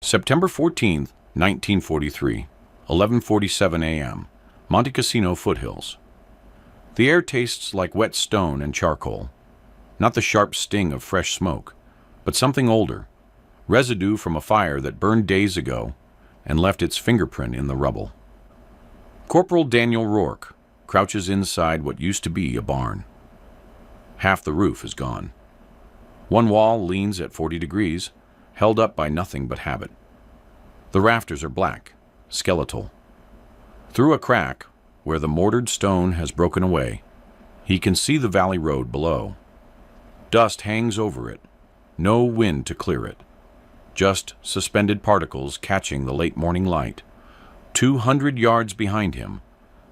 September 14th, 1943, 11:47 a.m., Monte Cassino foothills. The air tastes like wet stone and charcoal. Not the sharp sting of fresh smoke, but something older, residue from a fire that burned days ago and left its fingerprint in the rubble. Corporal Daniel Rourke crouches inside what used to be a barn. Half the roof is gone. One wall leans at 40 degrees, held up by nothing but habit. The rafters are black, skeletal. Through a crack, where the mortared stone has broken away, he can see the valley road below. Dust hangs over it, no wind to clear it. Just suspended particles catching the late morning light. 200 yards behind him,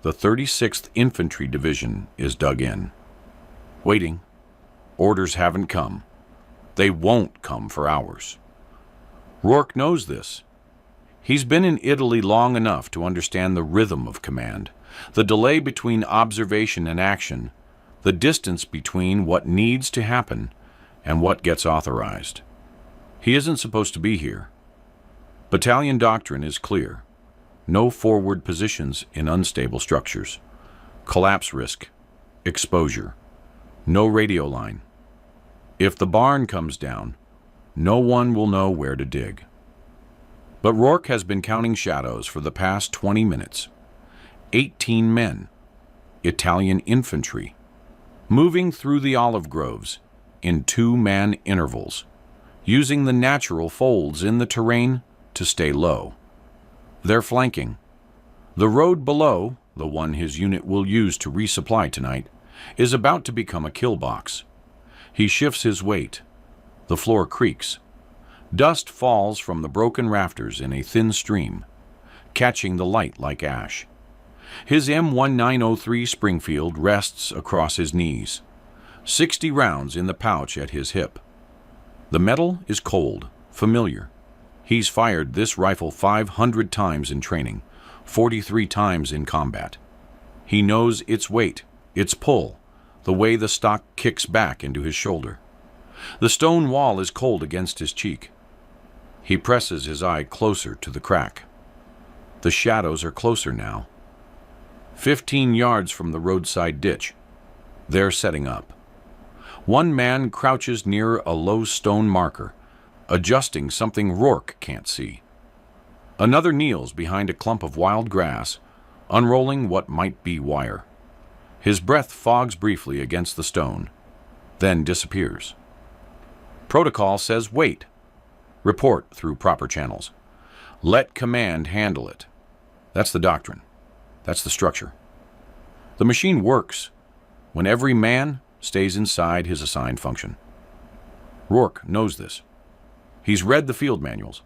the 36th Infantry Division is dug in. Waiting. Orders haven't come. They won't come for hours. Rourke knows this. He's been in Italy long enough to understand the rhythm of command, the delay between observation and action, the distance between what needs to happen and what gets authorized. He isn't supposed to be here. Battalion doctrine is clear. No forward positions in unstable structures. Collapse risk. Exposure. No radio line. If the barn comes down, no one will know where to dig. But Rourke has been counting shadows for the past 20 minutes. 18 men, Italian infantry, moving through the olive groves in 2-man intervals, using the natural folds in the terrain to stay low. They're flanking. The road below, the one his unit will use to resupply tonight, is about to become a kill box. He shifts his weight. The floor creaks. Dust falls from the broken rafters in a thin stream, catching the light like ash. His M1903 Springfield rests across his knees, 60 rounds in the pouch at his hip. The metal is cold, familiar. He's fired this rifle 500 times in training, 43 times in combat. He knows its weight, its pull, the way the stock kicks back into his shoulder. The stone wall is cold against his cheek. He presses his eye closer to the crack. The shadows are closer now. 15 yards from the roadside ditch. They're setting up. One man crouches near a low stone marker, adjusting something Rourke can't see. Another kneels behind a clump of wild grass, unrolling what might be wire. His breath fogs briefly against the stone, then disappears. Protocol says wait. Report through proper channels. Let command handle it. That's the doctrine. That's the structure. The machine works when every man stays inside his assigned function. Rourke knows this. He's read the field manuals.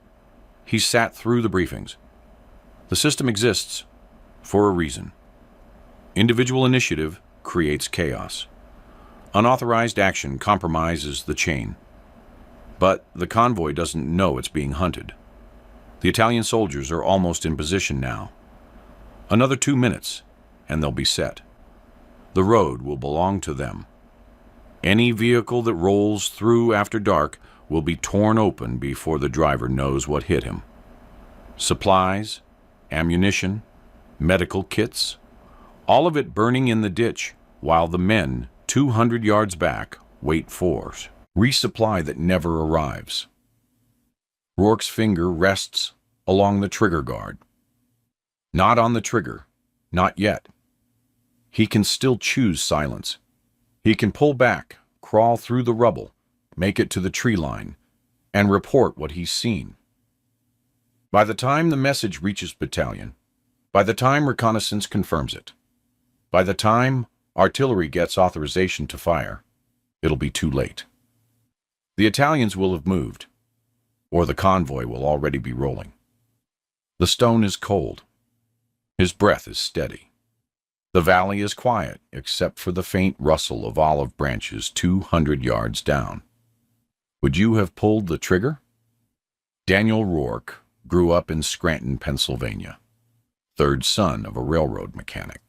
He's sat through the briefings. The system exists for a reason. Individual initiative creates chaos. Unauthorized action compromises the chain. But the convoy doesn't know it's being hunted. The Italian soldiers are almost in position now. Another 2 minutes, and they'll be set. The road will belong to them. Any vehicle that rolls through after dark will be torn open before the driver knows what hit him. Supplies, ammunition, medical kits, all of it burning in the ditch, while the men 200 yards back wait for resupply that never arrives. Rourke's finger rests along the trigger guard. Not on the trigger, not yet. He can still choose silence. He can pull back, crawl through the rubble, make it to the tree line, and report what he's seen. By the time the message reaches battalion, by the time reconnaissance confirms it, by the time artillery gets authorization to fire, it'll be too late. The Italians will have moved, or the convoy will already be rolling. The stone is cold. His breath is steady. The valley is quiet, except for the faint rustle of olive branches 200 yards down. Would you have pulled the trigger? Daniel Rourke grew up in Scranton, Pennsylvania, third son of a railroad mechanic.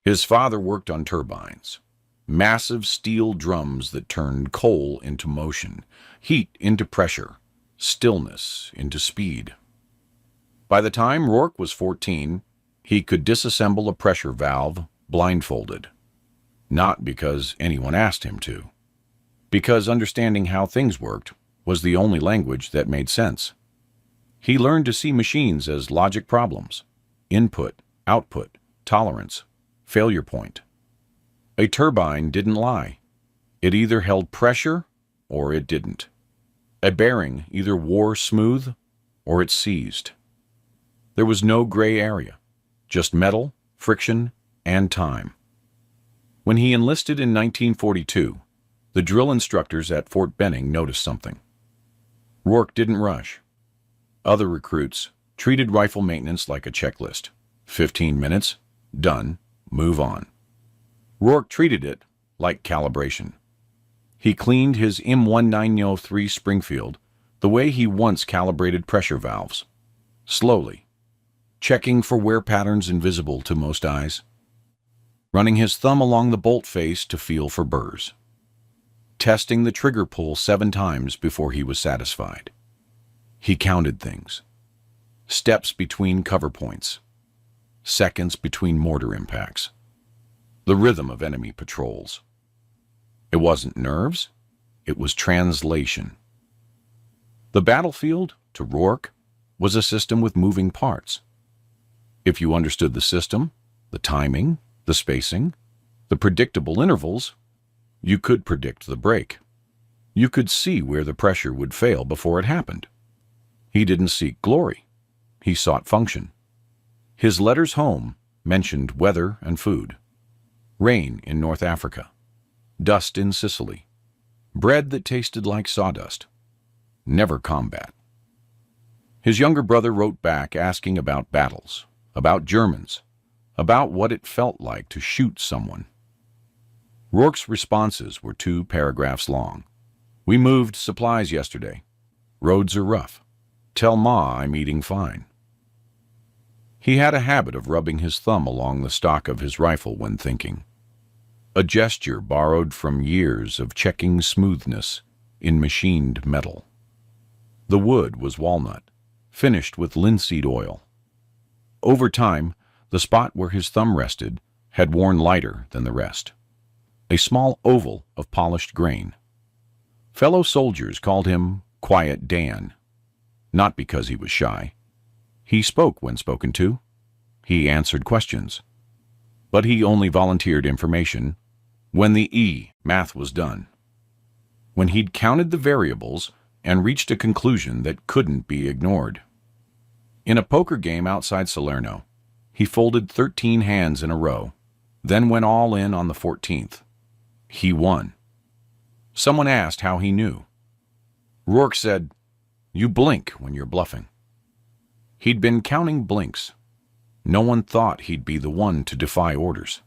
His father worked on turbines, massive steel drums that turned coal into motion, heat into pressure, stillness into speed. By the time Rourke was 14, he could disassemble a pressure valve blindfolded. Not because anyone asked him to. Because understanding how things worked was the only language that made sense. He learned to see machines as logic problems: input, output, tolerance, failure point. A turbine didn't lie. It either held pressure or it didn't. A bearing either wore smooth or it seized. There was no gray area, just metal, friction, and time. When he enlisted in 1942, the drill instructors at Fort Benning noticed something. Rourke didn't rush. Other recruits treated rifle maintenance like a checklist. 15 minutes, done, move on. Rourke treated it like calibration. He cleaned his M1903 Springfield the way he once calibrated pressure valves. Slowly, checking for wear patterns invisible to most eyes. Running his thumb along the bolt face to feel for burrs. Testing the trigger pull 7 times before he was satisfied. He counted things. Steps between cover points. Seconds between mortar impacts. The rhythm of enemy patrols. It wasn't nerves, it was translation. The battlefield, to Rourke, was a system with moving parts. If you understood the system, the timing, the spacing, the predictable intervals, you could predict the break. You could see where the pressure would fail before it happened. He didn't seek glory. He sought function. His letters home mentioned weather and food. Rain in North Africa. Dust in Sicily. Bread that tasted like sawdust. Never combat. His younger brother wrote back asking about battles, about Germans, about what it felt like to shoot someone. Rourke's responses were 2 paragraphs long. We moved supplies yesterday. Roads are rough. Tell Ma I'm eating fine. He had a habit of rubbing his thumb along the stock of his rifle when thinking. A gesture borrowed from years of checking smoothness in machined metal. The wood was walnut, finished with linseed oil. Over time, the spot where his thumb rested had worn lighter than the rest. A small oval of polished grain. Fellow soldiers called him Quiet Dan, not because he was shy. He spoke when spoken to. He answered questions. But he only volunteered information when the math was done. When he'd counted the variables and reached a conclusion that couldn't be ignored. In a poker game outside Salerno, he folded 13 hands in a row, then went all in on the 14th. He won. Someone asked how he knew. Rourke said, "You blink when you're bluffing." He'd been counting blinks. No one thought he'd be the one to defy orders.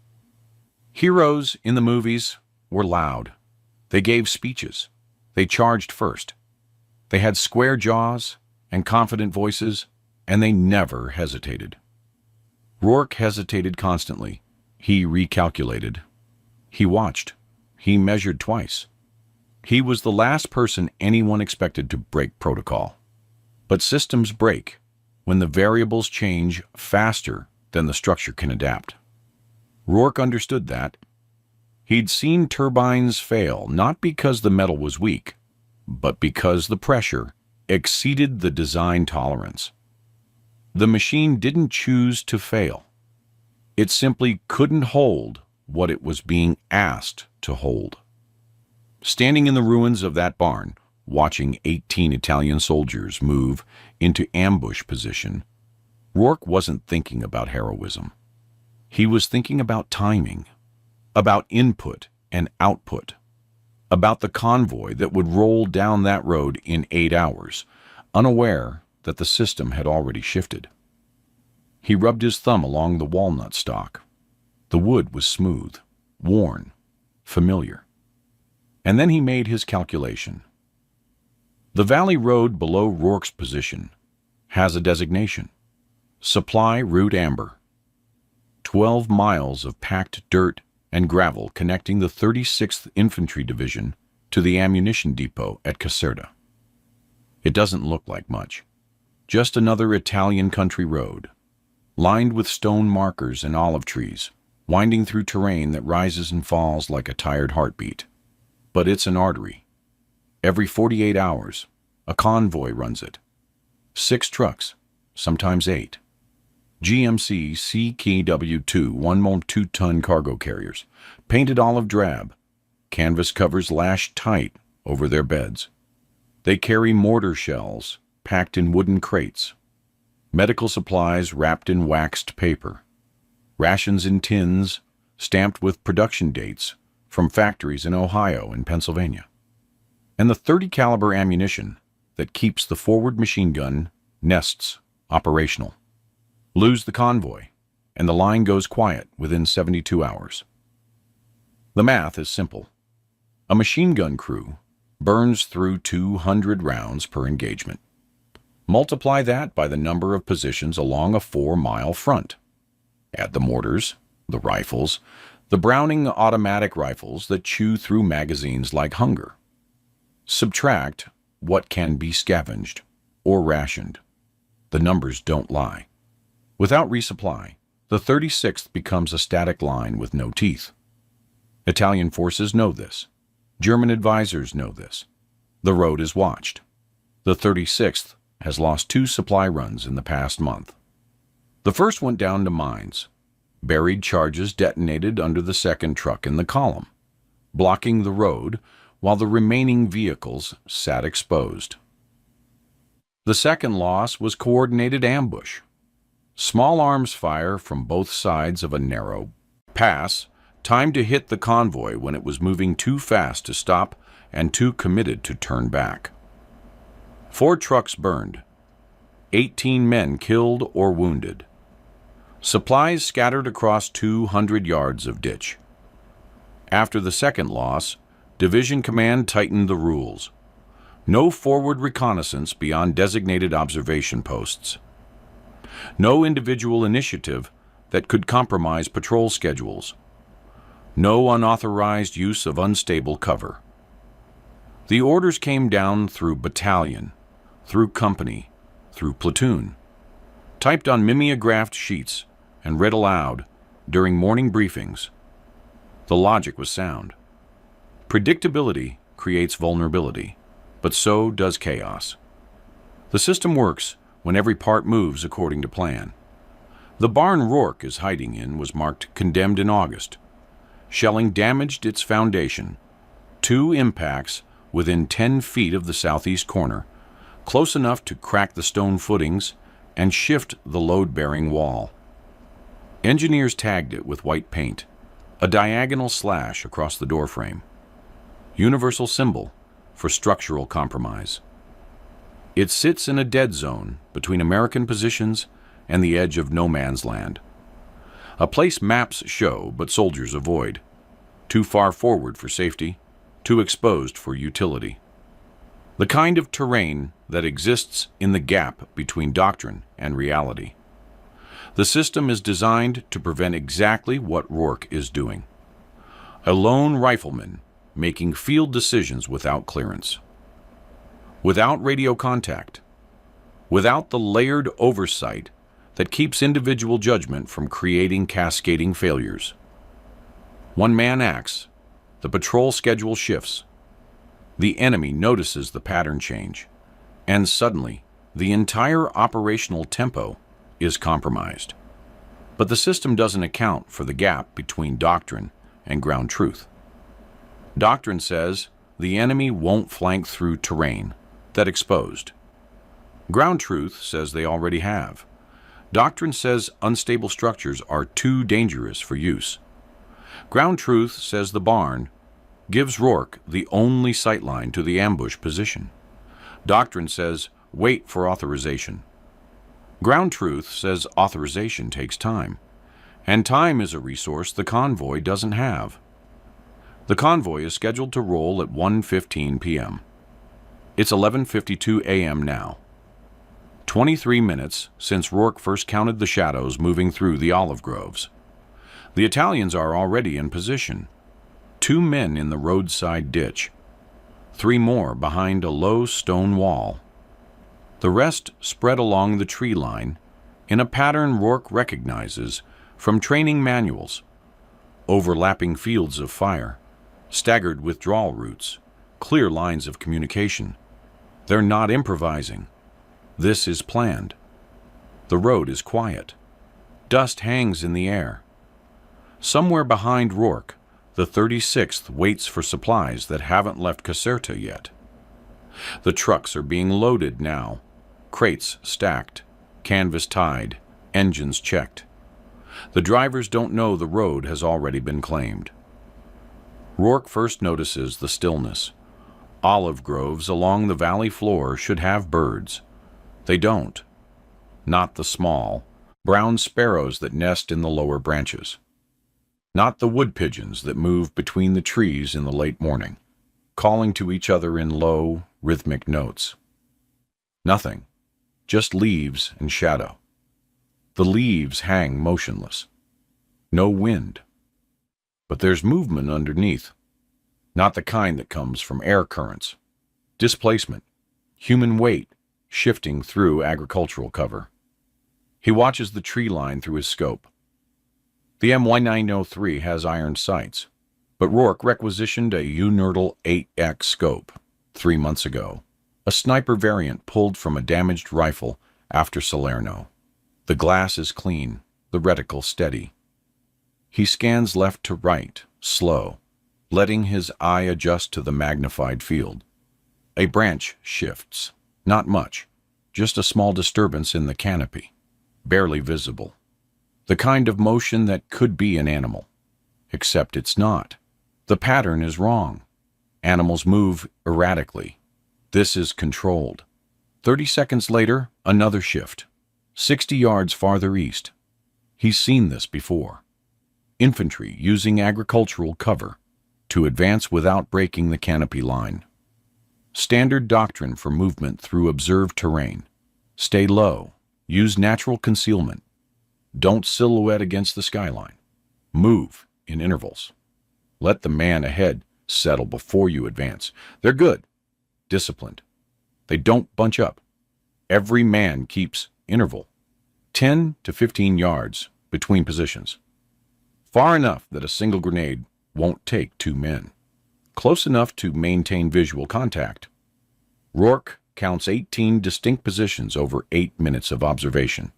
Heroes in the movies were loud. They gave speeches. They charged first. They had square jaws and confident voices, and they never hesitated. Rourke hesitated constantly. He recalculated. He watched. He measured twice. He was the last person anyone expected to break protocol. But systems break when the variables change faster than the structure can adapt. Rourke understood that. He'd seen turbines fail not because the metal was weak, but because the pressure exceeded the design tolerance. The machine didn't choose to fail. It simply couldn't hold what it was being asked to hold. Standing in the ruins of that barn, watching 18 Italian soldiers move into ambush position, Rourke wasn't thinking about heroism. He was thinking about timing, about input and output, about the convoy that would roll down that road in 8 hours, unaware that the system had already shifted. He rubbed his thumb along the walnut stalk. The wood was smooth, worn, familiar. And then he made his calculation. The valley road below Rourke's position has a designation: Supply Route Amber. 12 miles of packed dirt and gravel connecting the 36th Infantry Division to the ammunition depot at Caserta. It doesn't look like much. Just another Italian country road, lined with stone markers and olive trees, winding through terrain that rises and falls like a tired heartbeat. But it's an artery. Every 48 hours, a convoy runs it. 6 trucks, sometimes 8. GMC CKW2 1.2-ton cargo carriers, painted olive drab, canvas covers lashed tight over their beds. They carry mortar shells packed in wooden crates, medical supplies wrapped in waxed paper, rations in tins stamped with production dates from factories in Ohio and Pennsylvania, and the .30 caliber ammunition that keeps the forward machine gun nests operational. Lose the convoy, and the line goes quiet within 72 hours. The math is simple. A machine gun crew burns through 200 rounds per engagement. Multiply that by the number of positions along a 4-mile front. Add the mortars, the rifles, the Browning automatic rifles that chew through magazines like hunger. Subtract what can be scavenged or rationed. The numbers don't lie. Without resupply, the 36th becomes a static line with no teeth. Italian forces know this. German advisors know this. The road is watched. The 36th has lost 2 supply runs in the past month. The first went down to mines. Buried charges detonated under the second truck in the column, blocking the road while the remaining vehicles sat exposed. The second loss was coordinated ambush. Small arms fire from both sides of a narrow pass, timed to hit the convoy when it was moving too fast to stop and too committed to turn back. 4 trucks burned, 18 men killed or wounded. Supplies scattered across 200 yards of ditch. After the second loss, Division Command tightened the rules. No forward reconnaissance beyond designated observation posts. No individual initiative that could compromise patrol schedules. No unauthorized use of unstable cover. The orders came down through battalion, through company, through platoon, typed on mimeographed sheets and read aloud during morning briefings. The logic was sound. Predictability creates vulnerability, but so does chaos. The system works when every part moves according to plan. The barn Rourke is hiding in was marked condemned in August. Shelling damaged its foundation. 2 impacts within 10 feet of the southeast corner, close enough to crack the stone footings and shift the load-bearing wall. Engineers tagged it with white paint, a diagonal slash across the doorframe. Universal symbol for structural compromise. It sits in a dead zone between American positions and the edge of no man's land. A place maps show but soldiers avoid. Too far forward for safety, too exposed for utility. The kind of terrain that exists in the gap between doctrine and reality. The system is designed to prevent exactly what Rourke is doing. A lone rifleman making field decisions without clearance. Without radio contact, without the layered oversight that keeps individual judgment from creating cascading failures. One man acts, the patrol schedule shifts, the enemy notices the pattern change, and suddenly the entire operational tempo is compromised. But the system doesn't account for the gap between doctrine and ground truth. Doctrine says the enemy won't flank through terrain that exposed. Ground truth says they already have. Doctrine says unstable structures are too dangerous for use. Ground truth says the barn gives Rourke the only sightline to the ambush position. Doctrine says wait for authorization. Ground truth says authorization takes time, and time is a resource the convoy doesn't have. The convoy is scheduled to roll at 1:15 p.m. It's 11:52 a.m. now. 23 minutes since Rourke first counted the shadows moving through the olive groves. The Italians are already in position. 2 men in the roadside ditch. 3 more behind a low stone wall. The rest spread along the tree line in a pattern Rourke recognizes from training manuals. Overlapping fields of fire, staggered withdrawal routes, clear lines of communication. They're not improvising. This is planned. The road is quiet. Dust hangs in the air. Somewhere behind Rourke, the 36th waits for supplies that haven't left Caserta yet. The trucks are being loaded now, crates stacked, canvas tied, engines checked. The drivers don't know the road has already been claimed. Rourke first notices the stillness. Olive groves along the valley floor should have birds. They don't. Not the small, brown sparrows that nest in the lower branches. Not the wood pigeons that move between the trees in the late morning, calling to each other in low, rhythmic notes. Nothing. Just leaves and shadow. The leaves hang motionless. No wind. But there's movement underneath. Not the kind that comes from air currents. Displacement. Human weight shifting through agricultural cover. He watches the tree line through his scope. The MY903 has iron sights, but Rourke requisitioned a Untold 8X scope 3 months ago, a sniper variant pulled from a damaged rifle after Salerno. The glass is clean, the reticle steady. He scans left to right, slow, letting his eye adjust to the magnified field. A branch shifts, not much, just a small disturbance in the canopy, barely visible. The kind of motion that could be an animal, except it's not. The pattern is wrong. Animals move erratically. This is controlled. 30 seconds later, another shift. 60 yards farther east. He's seen this before. Infantry using agricultural cover to advance without breaking the canopy line. Standard doctrine for movement through observed terrain. Stay low. Use natural concealment. Don't silhouette against the skyline. Move in intervals. Let the man ahead settle before you advance. They're good. Disciplined. They don't bunch up. Every man keeps interval. 10 to 15 yards between positions. Far enough that a single grenade won't take 2 men. Close enough to maintain visual contact. Rourke counts 18 distinct positions over 8 minutes of observation.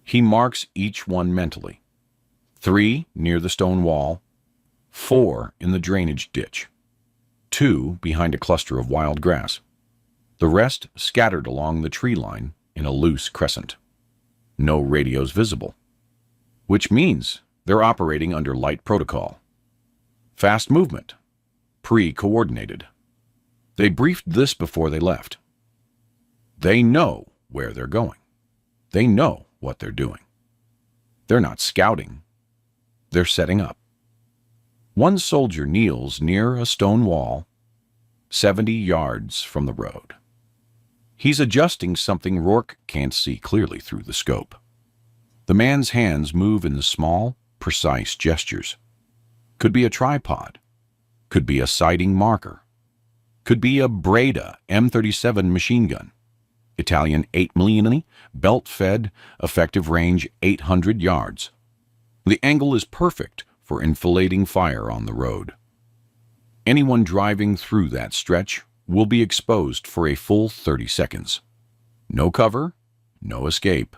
He marks each one mentally. 3 near the stone wall, 4 in the drainage ditch, 2 behind a cluster of wild grass. The rest scattered along the tree line in a loose crescent. No radios visible, which means they're operating under light protocol. Fast movement, pre-coordinated. They briefed this before they left. They know where they're going. They know what they're doing. They're not scouting. They're setting up. One soldier kneels near a stone wall, 70 yards from the road. He's adjusting something Rourke can't see clearly through the scope. The man's hands move in the small, precise gestures. Could be a tripod. Could be a sighting marker. Could be a Breda M37 machine gun. Italian 8mm, belt-fed, effective range 800 yards. The angle is perfect for enfilading fire on the road. Anyone driving through that stretch will be exposed for a full 30 seconds. No cover, no escape.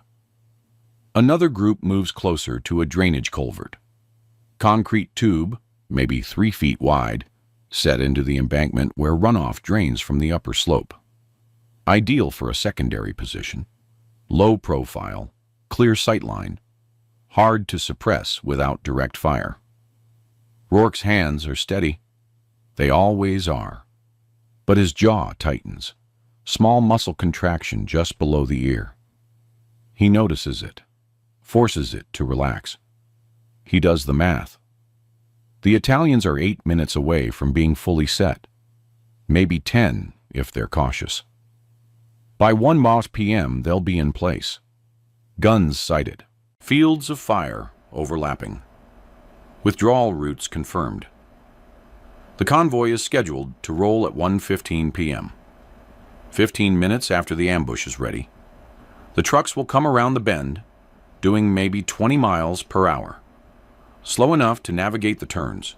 Another group moves closer to a drainage culvert. Concrete tube, maybe 3 feet wide, set into the embankment where runoff drains from the upper slope. Ideal for a secondary position. Low profile, clear sightline, hard to suppress without direct fire. Rourke's hands are steady. They always are. But his jaw tightens, small muscle contraction just below the ear. He notices it, forces it to relax. He does the math. The Italians are 8 minutes away from being fully set, maybe 10 if they're cautious. By 1 p.m., they'll be in place. Guns sighted. Fields of fire overlapping. Withdrawal routes confirmed. The convoy is scheduled to roll at 1:15 p.m. 15 minutes after the ambush is ready. The trucks will come around the bend, doing maybe 20 miles per hour. Slow enough to navigate the turns.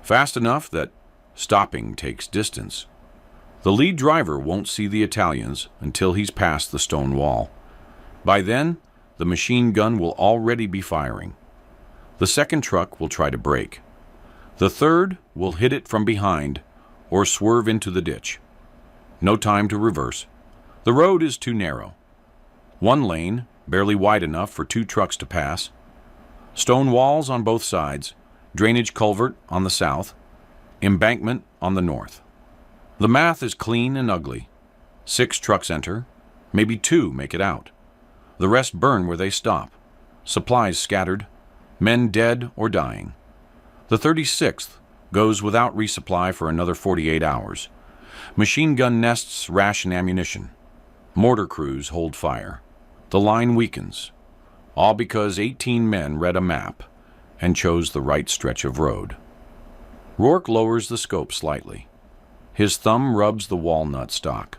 Fast enough that stopping takes distance. The lead driver won't see the Italians until he's past the stone wall. By then, the machine gun will already be firing. The second truck will try to brake. The third will hit it from behind or swerve into the ditch. No time to reverse. The road is too narrow. One lane, barely wide enough for 2 trucks to pass. Stone walls on both sides, drainage culvert on the south, embankment on the north. The math is clean and ugly. 6 trucks enter, maybe 2 make it out. The rest burn where they stop. Supplies scattered, men dead or dying. The 36th goes without resupply for another 48 hours. Machine gun nests ration ammunition. Mortar crews hold fire. The line weakens, all because 18 men read a map and chose the right stretch of road. Rourke lowers the scope slightly. His thumb rubs the walnut stock.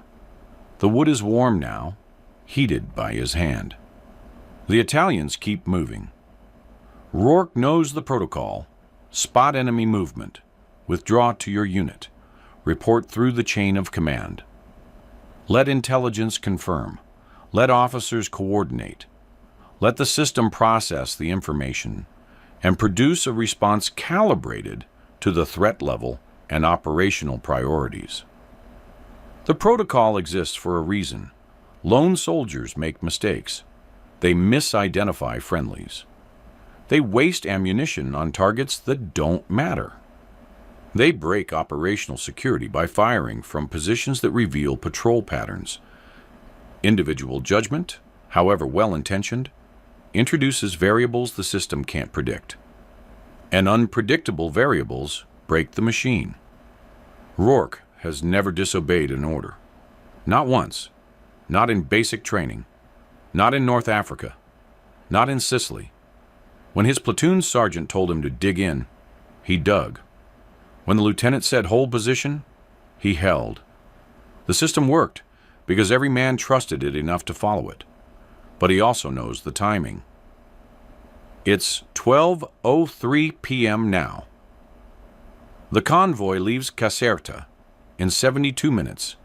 The wood is warm now, heated by his hand. The Italians keep moving. Rourke knows the protocol. Spot enemy movement. Withdraw to your unit. Report through the chain of command. Let intelligence confirm. Let officers coordinate. Let the system process the information and produce a response calibrated to the threat level and operational priorities. The protocol exists for a reason. Lone soldiers make mistakes. They misidentify friendlies. They waste ammunition on targets that don't matter. They break operational security by firing from positions that reveal patrol patterns. Individual judgment, however well-intentioned, introduces variables the system can't predict. And unpredictable variables break the machine. Rourke has never disobeyed an order. Not once. Not in basic training. Not in North Africa. Not in Sicily. When his platoon sergeant told him to dig in, he dug. When the lieutenant said hold position, he held. The system worked because every man trusted it enough to follow it. But he also knows the timing. It's 12:03 p.m. now. The convoy leaves Caserta in 72 minutes.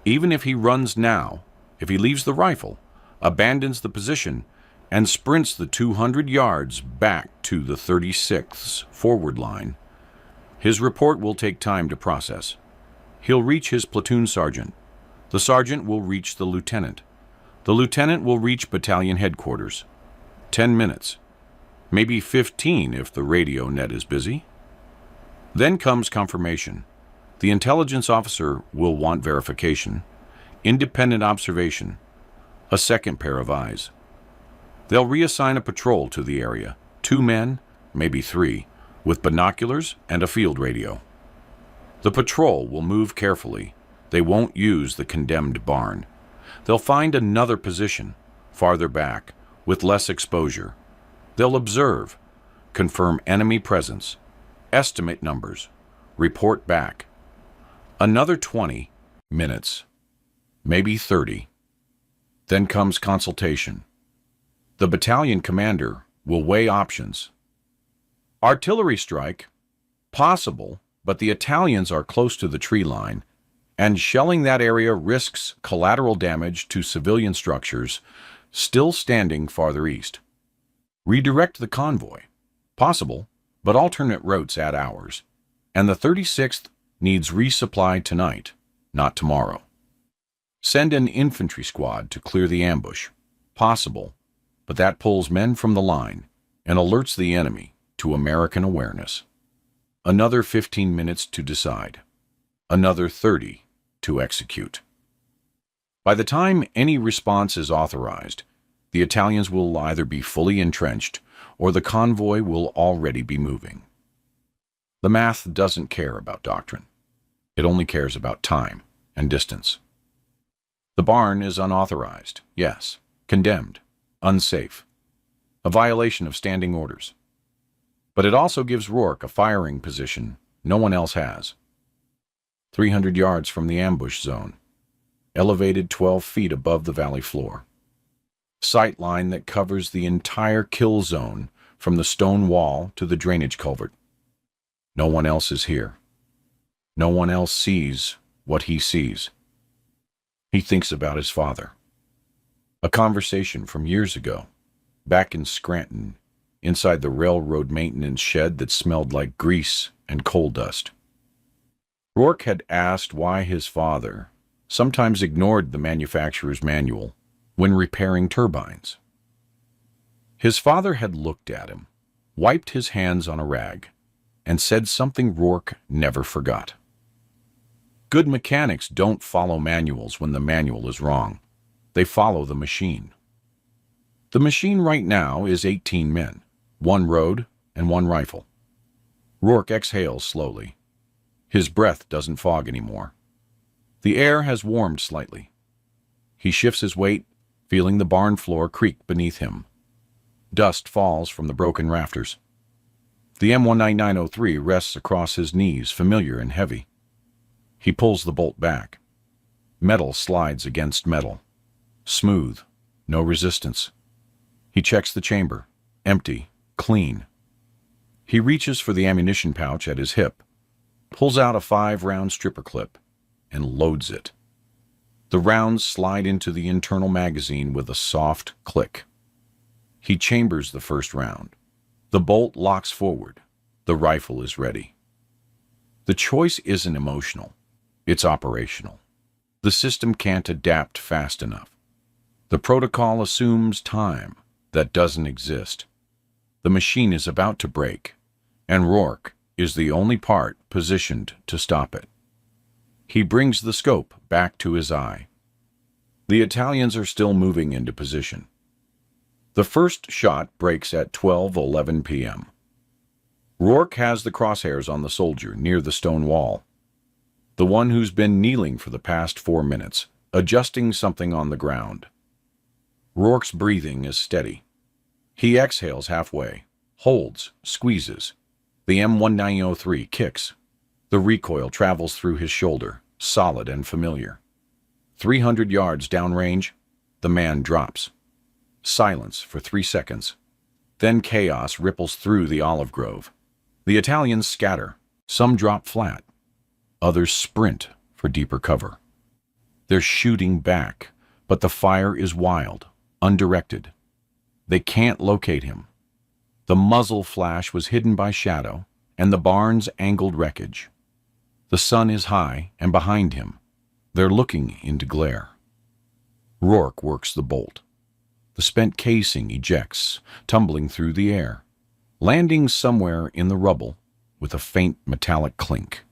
Even if he runs now, if he leaves the rifle, abandons the position, and sprints the 200 yards back to the 36th's forward line, his report will take time to process. He'll reach his platoon sergeant. The sergeant will reach the lieutenant. The lieutenant will reach battalion headquarters. 10 minutes. Maybe 15 if the radio net is busy. Then comes confirmation. The intelligence officer will want verification, independent observation, a second pair of eyes. They'll reassign a patrol to the area, 2 men, maybe 3, with binoculars and a field radio. The patrol will move carefully. They won't use the condemned barn. They'll find another position, farther back, with less exposure. They'll observe, confirm enemy presence, estimate numbers, report back. Another 20 minutes, maybe 30. Then comes consultation. The battalion commander will weigh options. Artillery strike? Possible, but the Italians are close to the tree line, and shelling that area risks collateral damage to civilian structures still standing farther east. Redirect the convoy? Possible, but alternate routes add hours, and the 36th needs resupply tonight, not tomorrow. Send an infantry squad to clear the ambush? Possible, but that pulls men from the line and alerts the enemy to American awareness. Another 15 minutes to decide. Another 30 to execute. By the time any response is authorized, the Italians will either be fully entrenched or the convoy will already be moving. The math doesn't care about doctrine. It only cares about time and distance. The barn is unauthorized, yes, condemned, unsafe, a violation of standing orders. But it also gives Rourke a firing position no one else has. 300 yards from the ambush zone. elevated 12 feet above the valley floor. Sight line that covers the entire kill zone from the stone wall to the drainage culvert. No one else is here. No one else sees what he sees. He thinks about his father. A conversation from years ago, back in Scranton, inside the railroad maintenance shed that smelled like grease and coal dust. Rourke had asked why his father sometimes ignored the manufacturer's manual when repairing turbines. His father had looked at him, wiped his hands on a rag, and said something Rourke never forgot. Good mechanics don't follow manuals when the manual is wrong. They follow the machine. The machine right now is 18 men, 1 road and 1 rifle. Rourke exhales slowly. His breath doesn't fog anymore. The air has warmed slightly. He shifts his weight, feeling the barn floor creak beneath him. Dust falls from the broken rafters. The M19903 rests across his knees, familiar and heavy. He pulls the bolt back. Metal slides against metal. Smooth, no resistance. He checks the chamber. Empty, clean. He reaches for the ammunition pouch at his hip, pulls out a 5-round stripper clip, and loads it. The rounds slide into the internal magazine with a soft click. He chambers the first round. The bolt locks forward. The rifle is ready. The choice isn't emotional. It's operational. The system can't adapt fast enough. The protocol assumes time that doesn't exist. The machine is about to break, and Rourke is the only part positioned to stop it. He brings the scope back to his eye. The Italians are still moving into position. The first shot breaks at 12:11 p.m. Rourke has the crosshairs on the soldier near the stone wall, the one who's been kneeling for the past 4 minutes, adjusting something on the ground. Rourke's breathing is steady. He exhales halfway, holds, squeezes. The M1903 kicks. The recoil travels through his shoulder, solid and familiar. 300 yards downrange, the man drops. Silence for 3 seconds. Then chaos ripples through the olive grove. The Italians scatter. Some drop flat. Others sprint for deeper cover. They're shooting back, but the fire is wild, undirected. They can't locate him. The muzzle flash was hidden by shadow and the barn's angled wreckage. The sun is high and behind him. They're looking into glare. Rourke works the bolt. The spent casing ejects, tumbling through the air, landing somewhere in the rubble with a faint metallic clink.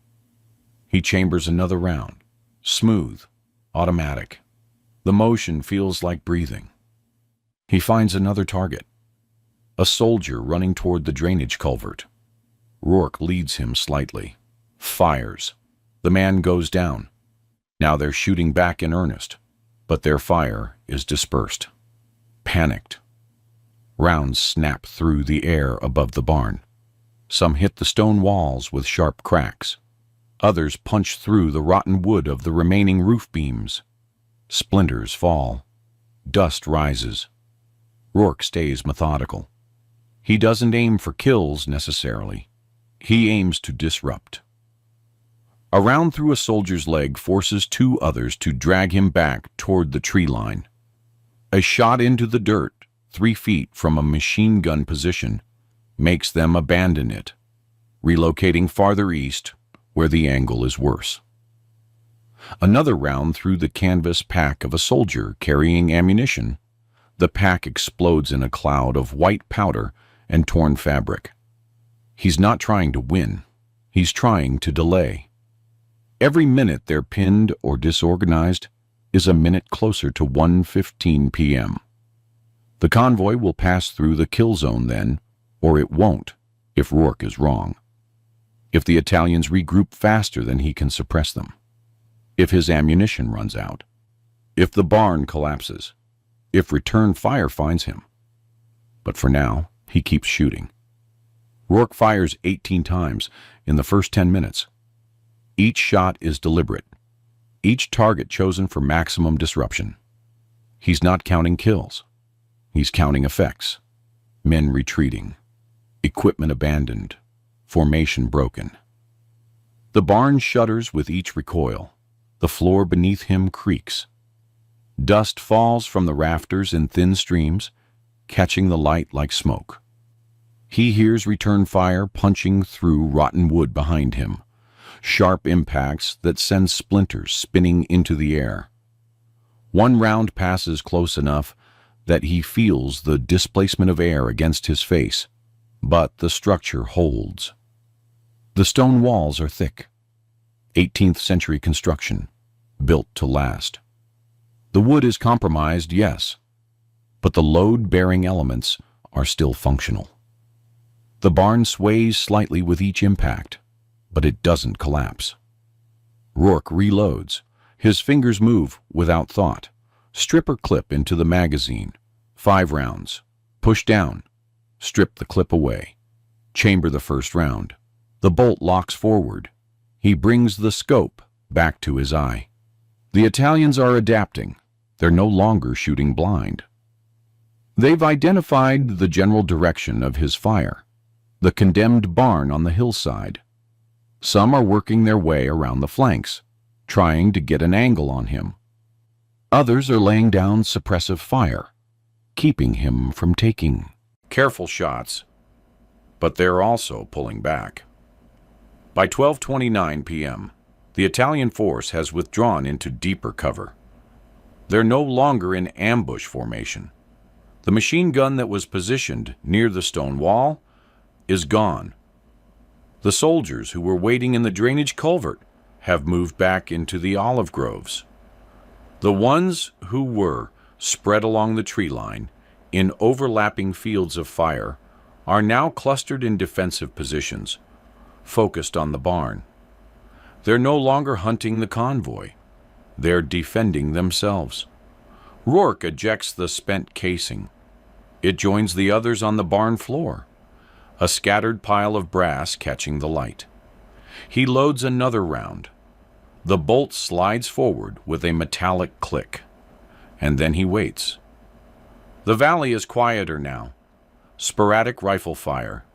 He chambers another round, smooth, automatic. The motion feels like breathing. He finds another target, a soldier running toward the drainage culvert. Rourke leads him slightly, fires. The man goes down. Now they're shooting back in earnest, but their fire is dispersed. Panicked. Rounds snap through the air above the barn. Some hit the stone walls with sharp cracks. Others punch through the rotten wood of the remaining roof beams. Splinters fall. Dust rises. Rourke stays methodical. He doesn't aim for kills necessarily. He aims to disrupt. A round through a soldier's leg forces 2 others to drag him back toward the tree line. A shot into the dirt, 3 feet from a machine gun position, makes them abandon it, relocating farther east where the angle is worse. Another round through the canvas pack of a soldier carrying ammunition. The pack explodes in a cloud of white powder and torn fabric. He's not trying to win. He's trying to delay. Every minute they're pinned or disorganized is a minute closer to 1:15 p.m. The convoy will pass through the kill zone then, or it won't, if Rourke is wrong. If the Italians regroup faster than he can suppress them. If his ammunition runs out. If the barn collapses. If return fire finds him. But for now, he keeps shooting. Rourke fires 18 times in the first 10 minutes. Each shot is deliberate. each target chosen for maximum disruption. He's not counting kills. He's counting effects. Men retreating. Equipment abandoned. Formation broken. The barn shudders with each recoil. The floor beneath him creaks. Dust falls from the rafters in thin streams, catching the light like smoke. He hears return fire punching through rotten wood behind him, sharp impacts that send splinters spinning into the air. One round passes close enough that he feels the displacement of air against his face, but the structure holds. The stone walls are thick, 18th century construction, built to last. The wood is compromised, yes, but the load-bearing elements are still functional. The barn sways slightly with each impact, but it doesn't collapse. Rourke reloads. His fingers move without thought. Strip or clip into the magazine. 5 rounds. Push down. Strip the clip away. Chamber the first round. The bolt locks forward. He brings the scope back to his eye. The Italians are adapting. They're no longer shooting blind. They've identified the general direction of his fire. The condemned barn on the hillside. Some are working their way around the flanks, trying to get an angle on him. Others are laying down suppressive fire, keeping him from taking careful shots, but they're also pulling back. By 12:29 p.m., the Italian force has withdrawn into deeper cover. They're no longer in ambush formation. The machine gun that was positioned near the stone wall is gone. The soldiers who were waiting in the drainage culvert have moved back into the olive groves. The ones who were spread along the tree line in overlapping fields of fire are now clustered in defensive positions, focused on the barn. They're no longer hunting the convoy. They're defending themselves. Rourke ejects the spent casing. It joins the others on the barn floor, a scattered pile of brass catching the light. He loads another round. The bolt slides forward with a metallic click, and then he waits. The valley is quieter now. Sporadic rifle fire,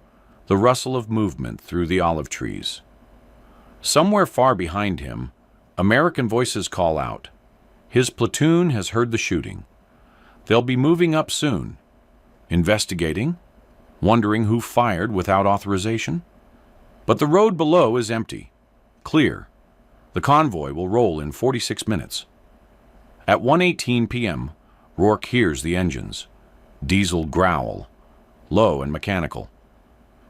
the rustle of movement through the olive trees. Somewhere far behind him, American voices call out. His platoon has heard the shooting. They'll be moving up soon, investigating, wondering who fired without authorization. But the road below is empty, clear. The convoy will roll in 46 minutes. At 1:18 p.m., Rourke hears the engines. Diesel growl, low and mechanical.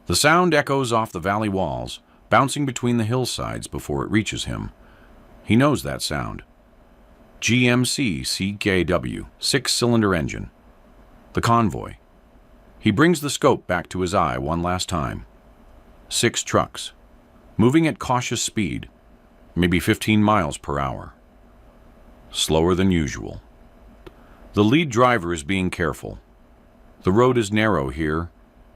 The sound echoes off the valley walls, bouncing between the hillsides before it reaches him. He knows that sound. GMC CKW, 6-cylinder engine. The convoy. He brings the scope back to his eye one last time. 6 trucks, moving at cautious speed, maybe 15 miles per hour. Slower than usual. The lead driver is being careful. The road is narrow here,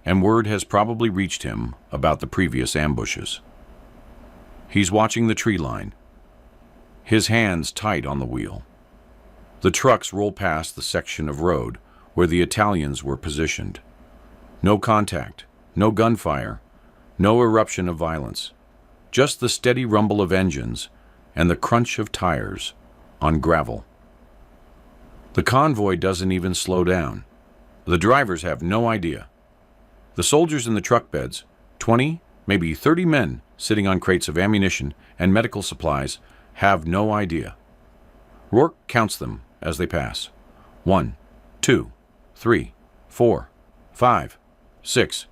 and word has probably reached him about the previous ambushes. He's watching the tree line, his hands tight on the wheel. The trucks roll past the section of road where the Italians were positioned. No contact, no gunfire, no eruption of violence, just the steady rumble of engines and the crunch of tires on gravel. The convoy doesn't even slow down. The drivers have no idea. The soldiers in the truck beds, 20, maybe 30 men sitting on crates of ammunition and medical supplies, have no idea. Rourke counts them as they pass. 1, 2, 3, 4, 5, 6.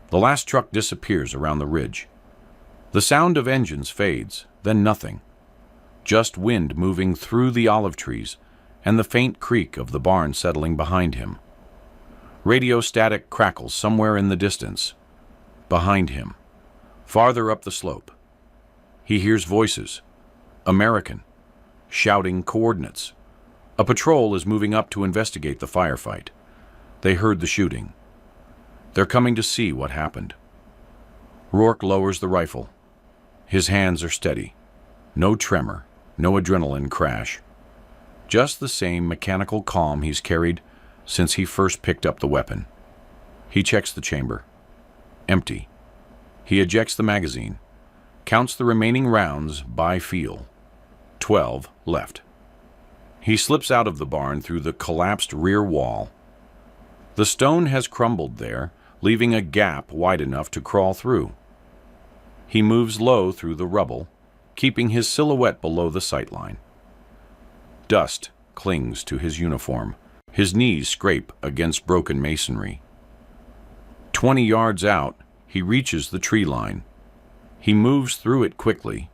The last truck disappears around the ridge. The sound of engines fades, then nothing. Just wind moving through the olive trees and the faint creak of the barn settling behind him. Radio static crackles somewhere in the distance. Behind him, farther up the slope. He hears voices, American, shouting coordinates. A patrol is moving up to investigate the firefight. They heard the shooting. They're coming to see what happened. Rourke lowers the rifle. His hands are steady. No tremor, no adrenaline crash. Just the same mechanical calm he's carried since he first picked up the weapon. He checks the chamber. Empty. He ejects the magazine, counts the remaining rounds by feel. 12 left. He slips out of the barn through the collapsed rear wall. The stone has crumbled there, leaving a gap wide enough to crawl through. He moves low through the rubble, keeping his silhouette below the sightline. Dust clings to his uniform. His knees scrape against broken masonry. 20 yards out, he reaches the tree line. He moves through it quickly,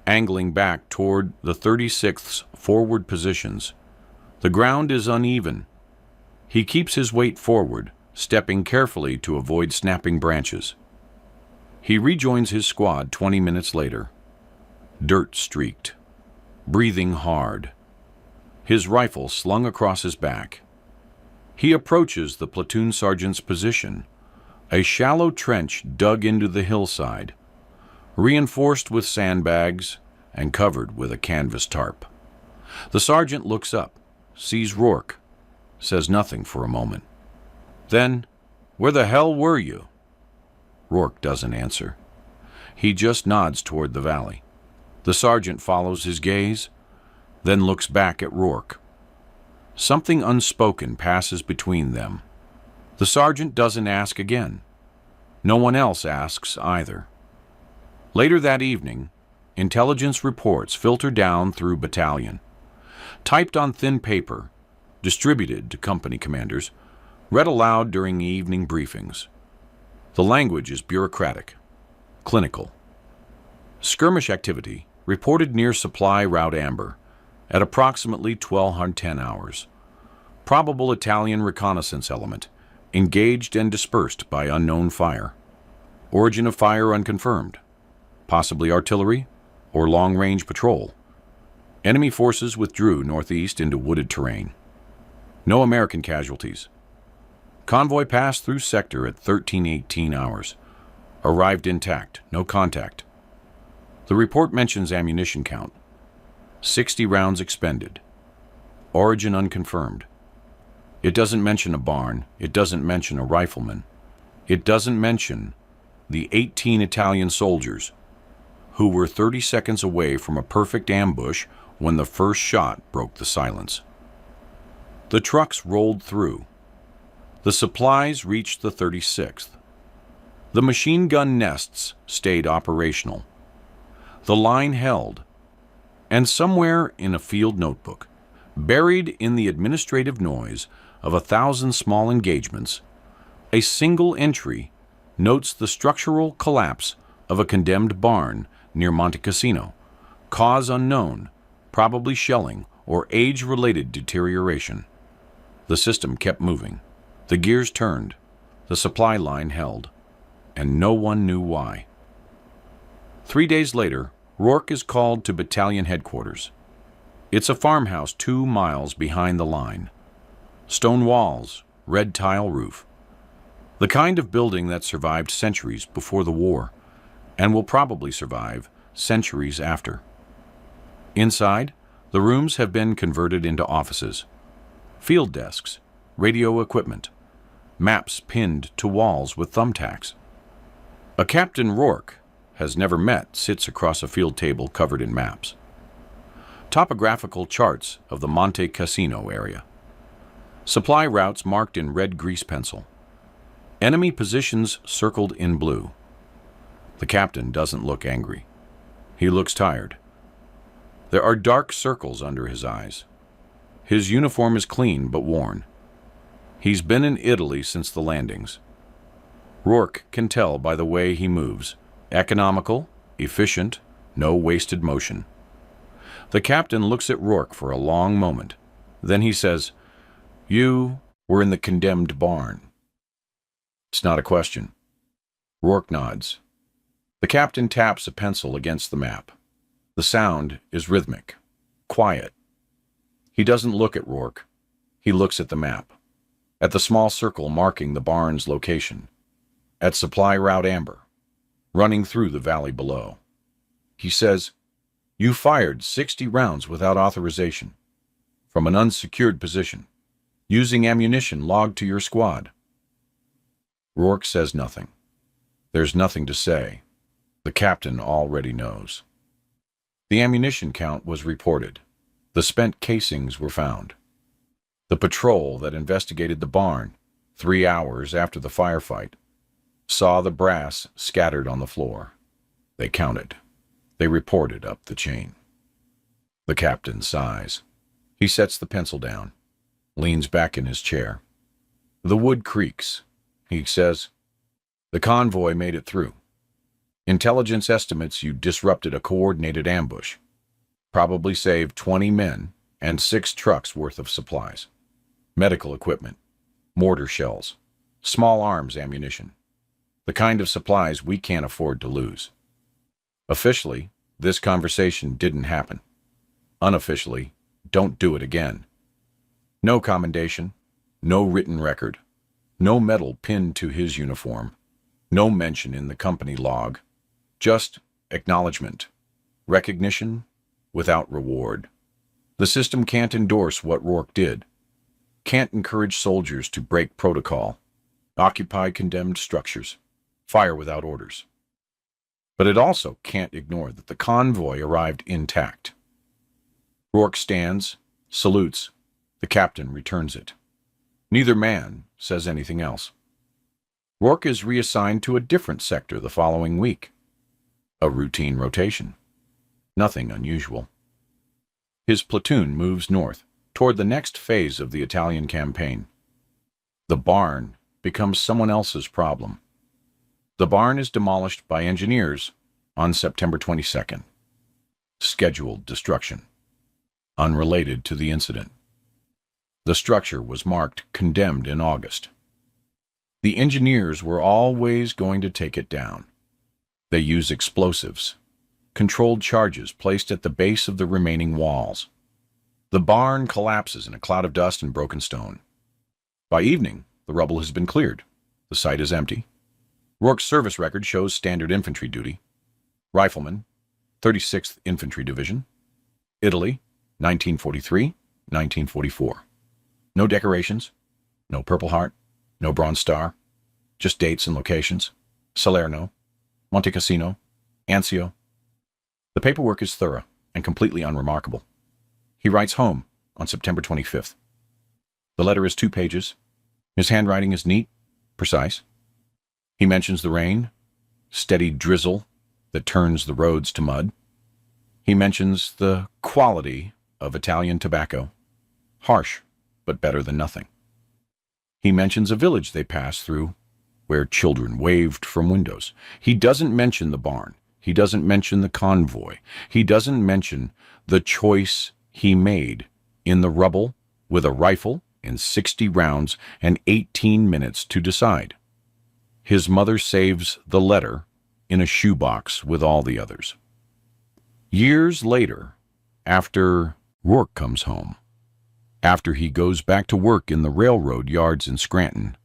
angling back toward the 36th's forward positions. The ground is uneven. He keeps his weight forward, stepping carefully to avoid snapping branches. He rejoins his squad 20 minutes later, dirt-streaked, breathing hard, his rifle slung across his back. He approaches the platoon sergeant's position, a shallow trench dug into the hillside, reinforced with sandbags and covered with a canvas tarp. The sergeant looks up, sees Rourke, says nothing for a moment. Then, "Where the hell were you?" Rourke doesn't answer. He just nods toward the valley. The sergeant follows his gaze, then looks back at Rourke. Something unspoken passes between them. The sergeant doesn't ask again. No one else asks either. Later that evening, intelligence reports filter down through battalion. Typed on thin paper, distributed to company commanders, read aloud during evening briefings. The language is bureaucratic, clinical. Skirmish activity reported near Supply Route Amber at approximately 1210 hours. Probable Italian reconnaissance element, engaged and dispersed by unknown fire. Origin of fire unconfirmed. Possibly artillery or long-range patrol. Enemy forces withdrew northeast into wooded terrain. No American casualties. Convoy passed through sector at 1318 hours. Arrived intact, no contact. The report mentions ammunition count. 60 rounds expended. Origin unconfirmed. It doesn't mention a barn. It doesn't mention a rifleman. It doesn't mention the 18 Italian soldiers who were 30 seconds away from a perfect ambush when the first shot broke the silence. The trucks rolled through. The supplies reached the 36th. The machine gun nests stayed operational. The line held, and somewhere in a field notebook, buried in the administrative noise of 1,000 small engagements, a single entry notes the structural collapse of a condemned barn near Monte Cassino, cause unknown, probably shelling or age-related deterioration. The system kept moving. The gears turned. The supply line held. And no one knew why. 3 days later, Rourke is called to battalion headquarters. It's a farmhouse 2 miles behind the line. Stone walls, red tile roof. The kind of building that survived centuries before the war and will probably survive centuries after. Inside, the rooms have been converted into offices. Field desks, radio equipment, maps pinned to walls with thumbtacks. A Captain Rourke has never met sits across a field table covered in maps. Topographical charts of the Monte Cassino area. Supply routes marked in red grease pencil. Enemy positions circled in blue. The captain doesn't look angry. He looks tired. There are dark circles under his eyes. His uniform is clean but worn. He's been in Italy since the landings. Rourke can tell by the way he moves. Economical, efficient, no wasted motion. The captain looks at Rourke for a long moment. Then he says, "You were in the condemned barn." It's not a question. Rourke nods. The captain taps a pencil against the map. The sound is rhythmic, quiet. He doesn't look at Rourke. He looks at the map, at the small circle marking the barn's location, at Supply Route Amber, running through the valley below. He says, You fired 60 rounds without authorization, from an unsecured position, using ammunition logged to your squad. Rourke says nothing. There's nothing to say. The captain already knows. The ammunition count was reported. The spent casings were found. The patrol that investigated the barn, 3 hours after the firefight, saw the brass scattered on the floor. They counted. They reported up the chain. The captain sighs. He sets the pencil down, leans back in his chair. The wood creaks. He says, "The convoy made it through. Intelligence estimates you disrupted a coordinated ambush. Probably saved 20 men and 6 trucks worth of supplies. Medical equipment, mortar shells, small arms ammunition. The kind of supplies we can't afford to lose. Officially, this conversation didn't happen. Unofficially, don't do it again. No commendation, no written record, no medal pinned to his uniform, no mention in the company log. Just acknowledgement, recognition without reward. The system can't endorse what Rourke did, can't encourage soldiers to break protocol, occupy condemned structures, fire without orders. But it also can't ignore that the convoy arrived intact. Rourke stands, salutes. The captain returns it. Neither man says anything else. Rourke is reassigned to a different sector the following week. A routine rotation. Nothing unusual. His platoon moves north, toward the next phase of the Italian campaign. The barn becomes someone else's problem. The barn is demolished by engineers on September 22nd. Scheduled destruction. Unrelated to the incident. The structure was marked condemned in August. The engineers were always going to take it down. They use explosives, controlled charges placed at the base of the remaining walls. The barn collapses in a cloud of dust and broken stone. By evening, the rubble has been cleared. The site is empty. Rourke's service record shows standard infantry duty. Rifleman, 36th Infantry Division. Italy, 1943, 1944. No decorations, no Purple Heart, no Bronze Star, just dates and locations. Salerno, Monte Cassino, Anzio. The paperwork is thorough and completely unremarkable. He writes home on September 25th. The letter is 2 pages. His handwriting is neat, precise. He mentions the rain, steady drizzle that turns the roads to mud. He mentions the quality of Italian tobacco, harsh but better than nothing. He mentions a village they passed through where children waved from windows. He doesn't mention the barn. He doesn't mention the convoy. He doesn't mention the choice he made in the rubble with a rifle and 60 rounds and 18 minutes to decide. His mother saves the letter in a shoebox with all the others. Years later, after Rourke comes home, after he goes back to work in the railroad yards in Scranton,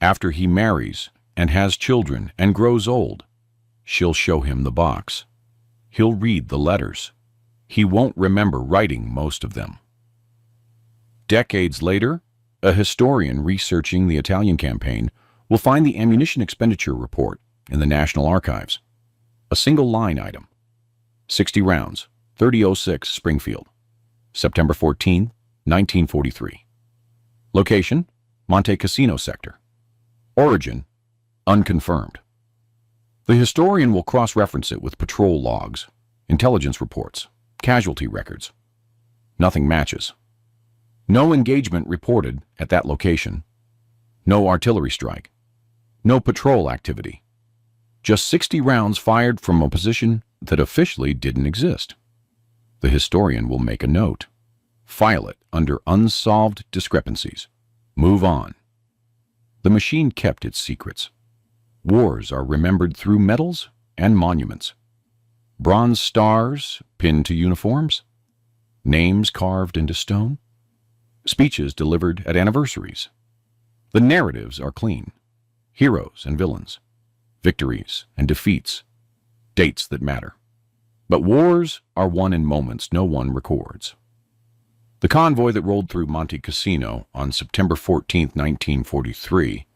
after he marries and has children and grows old, she'll show him the box. He'll read the letters. He won't remember writing most of them. Decades later, a historian researching the Italian campaign will find the ammunition expenditure report in the National Archives. A single line item. 60 rounds, 3006 Springfield, September 14, 1943. Location, Monte Cassino sector. Origin, unconfirmed. The historian will cross-reference it with patrol logs, intelligence reports, casualty records. Nothing matches. No engagement reported at that location. No artillery strike. No patrol activity. Just 60 rounds fired from a position that officially didn't exist. The historian will make a note. File it under unsolved discrepancies. Move on. The machine kept its secrets. Wars are remembered through medals and monuments. Bronze stars pinned to uniforms. Names carved into stone. Speeches delivered at anniversaries. The narratives are clean. Heroes and villains. Victories and defeats. Dates that matter. But wars are won in moments no one records. The convoy that rolled through Monte Cassino on September 14, 1943,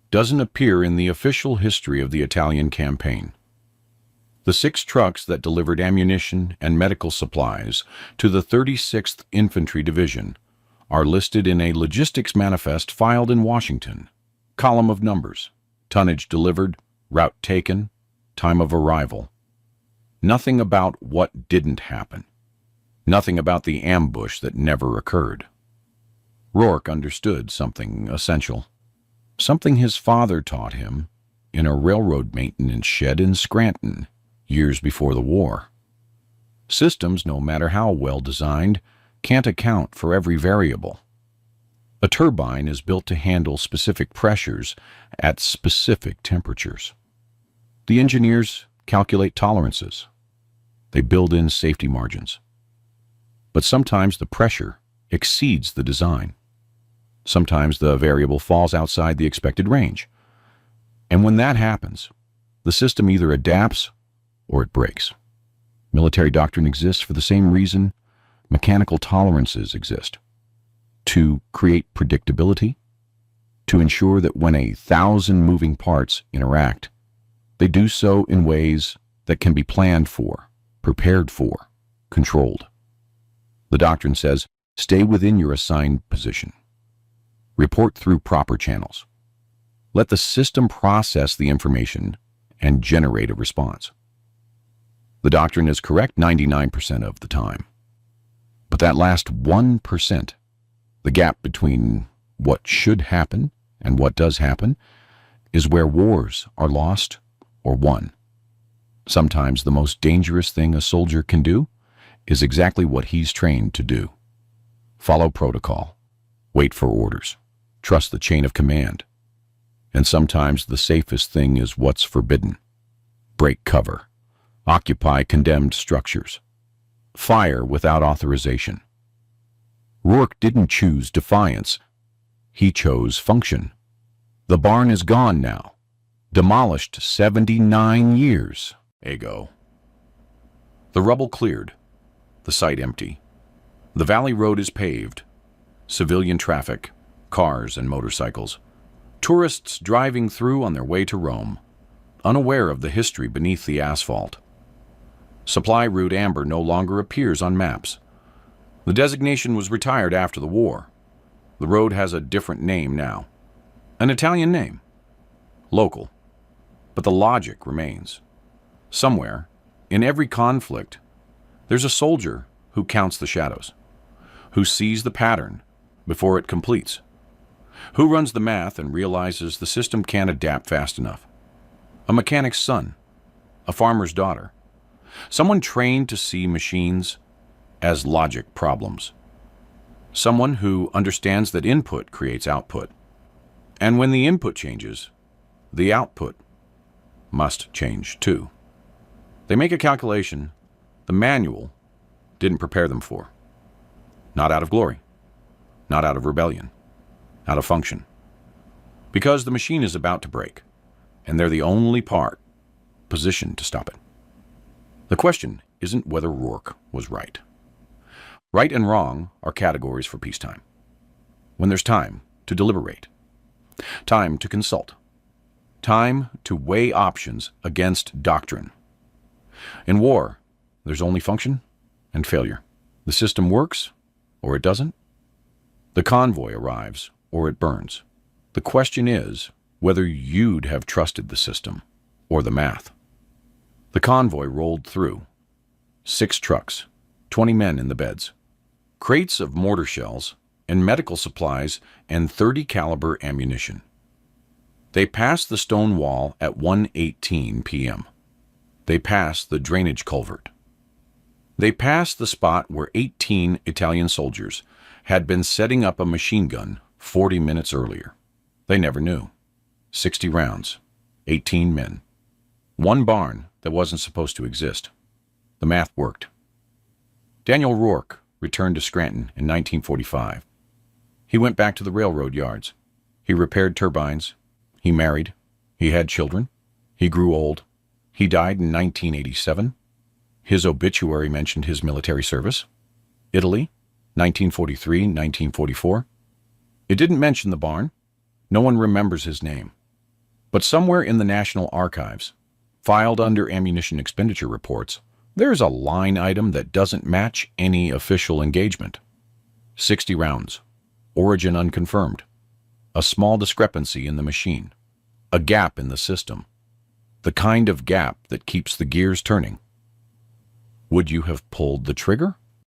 doesn't appear in the official history of the Italian campaign. The 6 trucks that delivered ammunition and medical supplies to the 36th Infantry Division are listed in a logistics manifest filed in Washington. Column of numbers, tonnage delivered, route taken, time of arrival. Nothing about what didn't happen. Nothing about the ambush that never occurred. Rourke understood something essential. Something his father taught him in a railroad maintenance shed in Scranton years before the war. Systems, no matter how well designed, can't account for every variable. A turbine is built to handle specific pressures at specific temperatures. The engineers calculate tolerances. They build in safety margins. But sometimes the pressure exceeds the design. Sometimes the variable falls outside the expected range. And when that happens, the system either adapts or it breaks. Military doctrine exists for the same reason mechanical tolerances exist: to create predictability, to ensure that when 1,000 moving parts interact, they do so in ways that can be planned for, prepared for, controlled. The doctrine says, stay within your assigned position. Report through proper channels. Let the system process the information and generate a response. The doctrine is correct 99% of the time. But that last 1%, the gap between what should happen and what does happen, is where wars are lost or won. Sometimes the most dangerous thing a soldier can do is exactly what he's trained to do. Follow protocol. Wait for orders. Trust the chain of command. And sometimes the safest thing is what's forbidden. Break cover. Occupy condemned structures. Fire without authorization. Rourke didn't choose defiance. He chose function. The barn is gone now. Demolished 79 years ago. The rubble cleared. The site empty. The valley road is paved. Civilian traffic, cars and motorcycles. Tourists driving through on their way to Rome, unaware of the history beneath the asphalt. Supply route Amber no longer appears on maps. The designation was retired after the war. The road has a different name now. An Italian name. Local. But the logic remains. Somewhere, in every conflict, there's a soldier who counts the shadows, who sees the pattern before it completes, who runs the math and realizes the system can't adapt fast enough. A mechanic's son, a farmer's daughter, someone trained to see machines as logic problems, someone who understands that input creates output, and when the input changes, the output must change too. They make a calculation the manual didn't prepare them for. Not out of glory, not out of rebellion, out of function. Because the machine is about to break, and they're the only part positioned to stop it. The question isn't whether Rourke was right. Right and wrong are categories for peacetime. When there's time to deliberate, time to consult, time to weigh options against doctrine. In war, there's only function and failure. The system works, or it doesn't. The convoy arrives, or it burns. The question is whether you'd have trusted the system or the math. The convoy rolled through. 6 trucks, 20 men in the beds, crates of mortar shells and medical supplies and .30 caliber ammunition. They passed the stone wall at 1:18 p.m. They passed the drainage culvert. They passed the spot where 18 Italian soldiers had been setting up a machine gun 40 minutes earlier. They never knew. 60 rounds, 18 men. One barn that wasn't supposed to exist. The math worked. Daniel Rourke returned to Scranton in 1945. He went back to the railroad yards. He repaired turbines. He married. He had children. He grew old. He died in 1987. His obituary mentioned his military service. Italy, 1943-1944. It didn't mention the barn. No one remembers his name. But somewhere in the National Archives, filed under ammunition expenditure reports, there's a line item that doesn't match any official engagement. 60 rounds. Origin unconfirmed. A small discrepancy in the machine. A gap in the system. The kind of gap that keeps the gears turning. Would you have pulled the trigger?